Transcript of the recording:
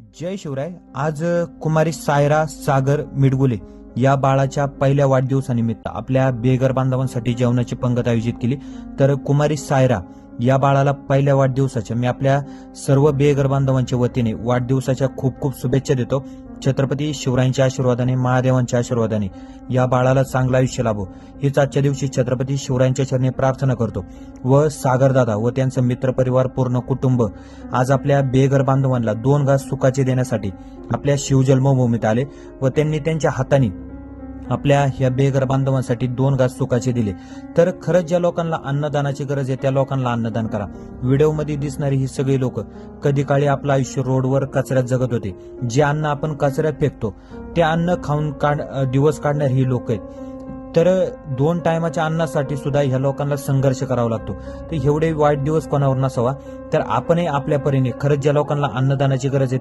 जय शिवराय. आज कुमारी सायरा सागर मिडगुले या बाळाच्या पहिल्या वाढदिवसानिमित्त आपल्या बेघर बांधवांसाठी जेवणाची पंगत आयोजित केली. तर कुमारी सायरा या बाळाला पहिल्या वाढदिवसाच्या मी आपल्या सर्व बेघर बांधवांच्या वतीने वाढदिवसाच्या खूप खूप शुभेच्छा देतो. छत्रपती शिवरायांच्या आशीर्वादाने, महादेवांच्या आशीर्वादाने या बाळाला चांगलं आयुष्य लाभो हीच आजच्या दिवशी छत्रपती शिवरायांच्या चरणी प्रार्थना करतो. व सागरदादा व त्यांचं मित्रपरिवार पूर्ण कुटुंब आज आपल्या बेघर बांधवांना 2 घास सुखाचे देण्यासाठी आपल्या शिवजन्मभूमीत आले व त्यांनी त्यांच्या हाताने आपल्या ह्या बेघर बांधवांसाठी 2 घास सुखाचे दिले. तर खरंच ज्या लोकांना अन्नदानाची गरज आहे त्या लोकांना अन्नदान करा. व्हिडिओमध्ये दिसणारी ही सगळी लोक कधी काळी आपलं आयुष्य रोडवर कचऱ्यात जगत होते. जे अन्न आपण कचऱ्यात फेकतो ते अन्न खाऊन दिवस काढणारी ही लोक आहेत. तर 2 टायमाच्या अन्नासाठी सुद्धा ह्या लोकांना संघर्ष करावा लागतो. तर एवढे वाईट दिवस कोणावर नसावा. तर आपणही आपल्या परीने खरंच ज्या लोकांना अन्नदानाची गरज आहे